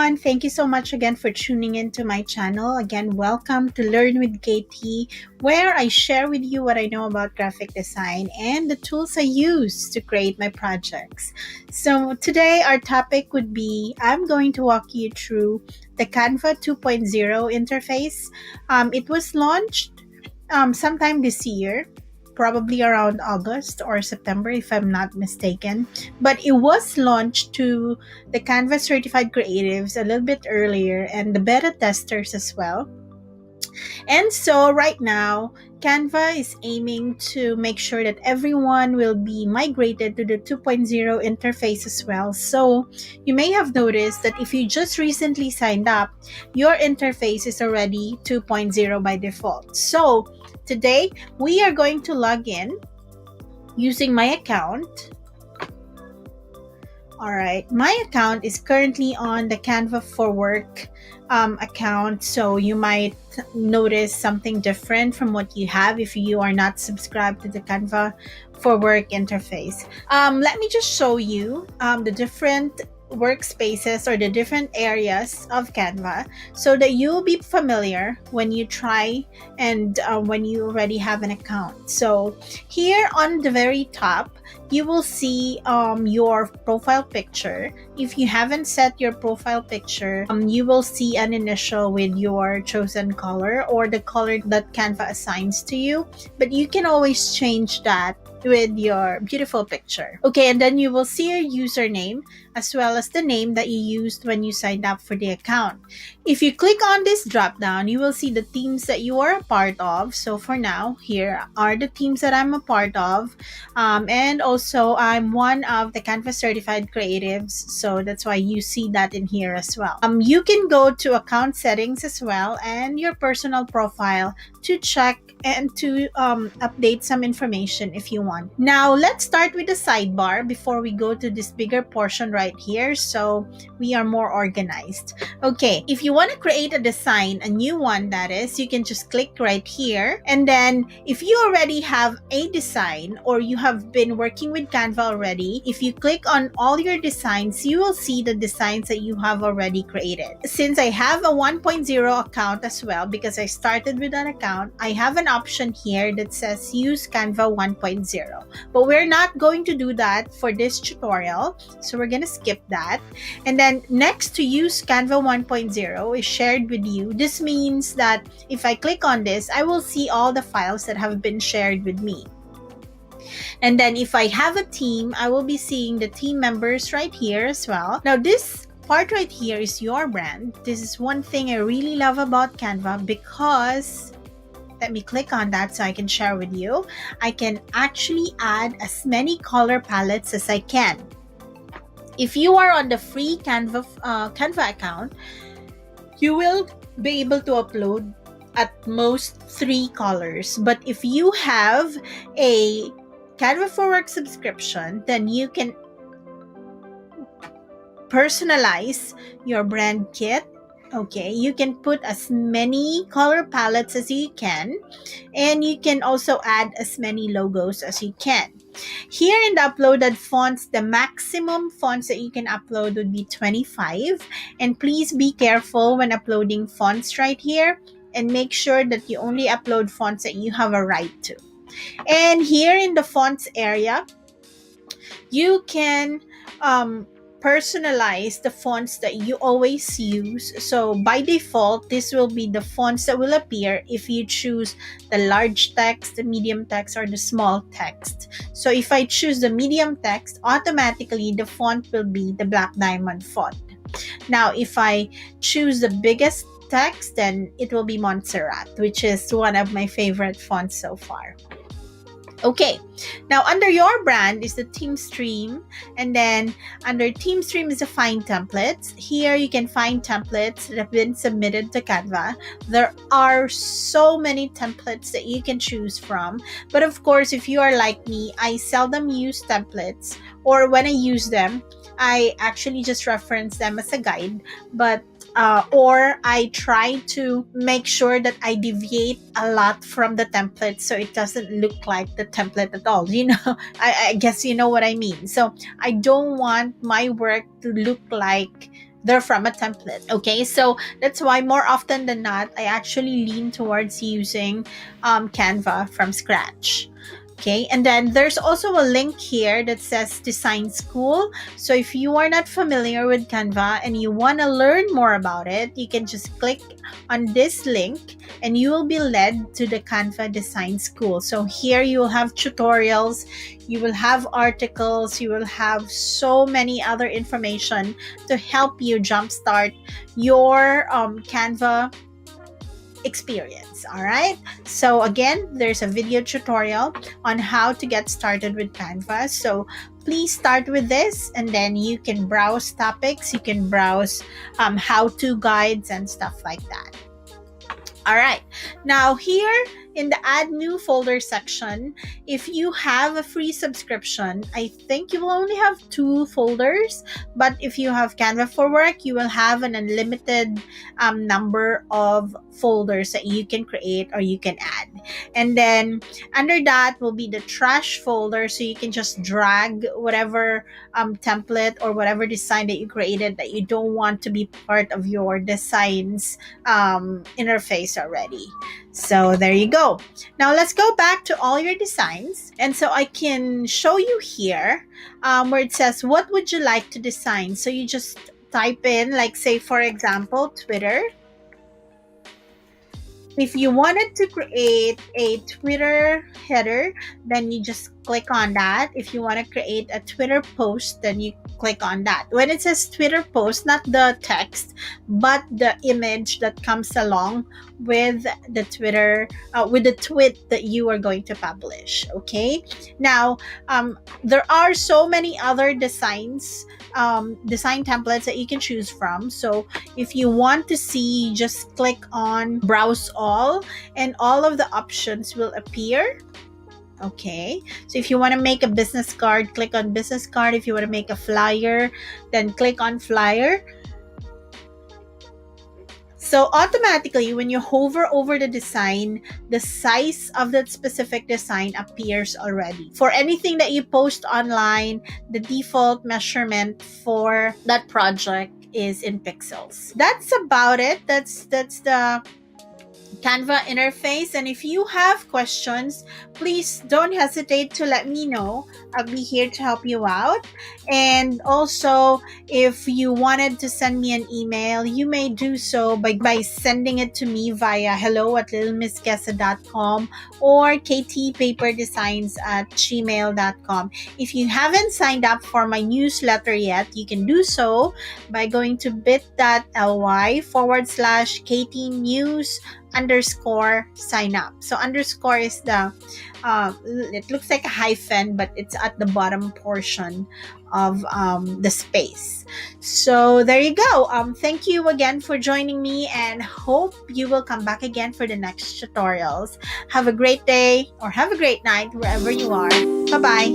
everyone. Thank you so much again for tuning into my channel. Again, welcome to Learn with KT, where I share with you what I know about graphic design and the tools I use to create my projects. So today our topic would be, I'm going to walk you through the Canva 2.0 interface. It was launched sometime this year, probably around August or September, if I'm not mistaken. But it was launched to the Canva certified creatives a little bit earlier and the beta testers as well. And so right now, Canva is aiming to make sure that everyone will be migrated to the 2.0 interface as well. So you may have noticed that if you just recently signed up, your interface is already 2.0 by default. So today, we are going to log in using my account. Alright, my account is currently on the Canva for Work account, so you might notice something different from what you have if you are not subscribed to the Canva for Work interface. Let me just show you the different workspaces or the different areas of Canva so that you'll be familiar when you try and when you already have an account. So here on the very top, you will see your profile picture. If you haven't set your profile picture, you will see an initial with your chosen color or the color that Canva assigns to you, but you can always change that with your beautiful picture. Okay, and then you will see your username as well as the name that you used when you signed up for the account. If you click on this drop down, you will see the themes that you are a part of. So for now, here are the themes that I'm a part of, and also I'm one of the Canva certified creatives, so that's why you see that in here as well. You can go to account settings as well and your personal profile to check and to update some information if you want. Now let's start with the sidebar before we go to this bigger portion right here, so we are more organized. Okay, if you want to create a design, a new one that is, you can just click right here, and then if you already have a design or you have been working with Canva already, if you click on all your designs, you will see the designs that you have already created. Since I have a 1.0 account as well, because I started with an account, I have an option here that says use Canva 1.0, but we're not going to do that for this tutorial, so we're gonna skip that. And then next to use Canva 1.0 is shared with you. This means that if I click on this, I will see all the files that have been shared with me. And then if I have a team, I will be seeing the team members right here as well. Now this part right here is your brand. This is one thing I really love about Canva, because let me click on that so I can share with you. I can actually add as many color palettes as I can. If you are on the free Canva account, you will be able to upload at most 3 colors. But if you have a Canva for Work subscription, then you can personalize your brand kit. Okay, you can put as many color palettes as you can, and you can also add as many logos as you can. Here in the uploaded fonts, the maximum fonts that you can upload would be 25. And please be careful when uploading fonts right here, and make sure that you only upload fonts that you have a right to. And here in the fonts area, you can personalize the fonts that you always use. So by default, this will be the fonts that will appear if you choose the large text, the medium text, or the small text. So if I choose the medium text, automatically the font will be the Black Diamond font. Now if I choose the biggest text, then it will be Montserrat, which is one of my favorite fonts so far. Okay, now under your brand is the theme stream, and then under theme stream is the find templates. Here you can find templates that have been submitted to Canva. There are so many templates that you can choose from, but of course, if you are like me, I seldom use templates, or when I use them, I actually just reference them as a guide, but or I try to make sure that I deviate a lot from the template so it doesn't look like the template at all. I guess you know what I mean. So I don't want my work to look like they're from a template. Okay, so that's why more often than not, I actually lean towards using Canva from scratch. Okay, and then there's also a link here that says Design School. So if you are not familiar with Canva and you want to learn more about it, you can just click on this link and you will be led to the Canva Design School. So here you will have tutorials, you will have articles, you will have so many other information to help you jumpstart your Canva experience. All right, so again, there's a video tutorial on how to get started with Canva. So please start with this, and then you can browse topics, you can browse how-to guides and stuff like that. All right, now here in the add new folder section, if you have a free subscription, I think you will only have 2 folders, but if you have Canva for Work, you will have an unlimited number of folders that you can create or you can add. And then under that will be the trash folder, so you can just drag whatever template or whatever design that you created that you don't want to be part of your designs interface already. So there you go. Now let's go back to all your designs. And so I can show you here where it says, what would you like to design? So you just type in, like, say, for example, Twitter. If you wanted to create a Twitter header, then you just click on that. If you want to create a Twitter post, then you click on that. When it says Twitter post, not the text, but the image that comes along with the Twitter, with the tweet that you are going to publish. Okay. Now, there are so many other designs, design templates that you can choose from. So if you want to see, just click on browse all, and all of the options will appear. Okay, so if you want to make a business card, click on business card. If you want to make a flyer, then click on flyer. So automatically, when you hover over the design, the size of that specific design appears already. For anything that you post online, the default measurement for that project is in pixels. That's about it. That's the Canva interface. And if you have questions, please don't hesitate to let me know. I'll be here to help you out. And also, if you wanted to send me an email, you may do so by sending it to me via hello@littlemissquesa.com or ktpaperdesigns@gmail.com. If you haven't signed up for my newsletter yet, you can do so by going to bit.ly/KTnews_sign up. So underscore is the it looks like a hyphen, but it's at the bottom portion of the space. So there you go. Thank you again for joining me, and hope you will come back again for the next tutorials. Have a great day or have a great night wherever you are. Bye bye.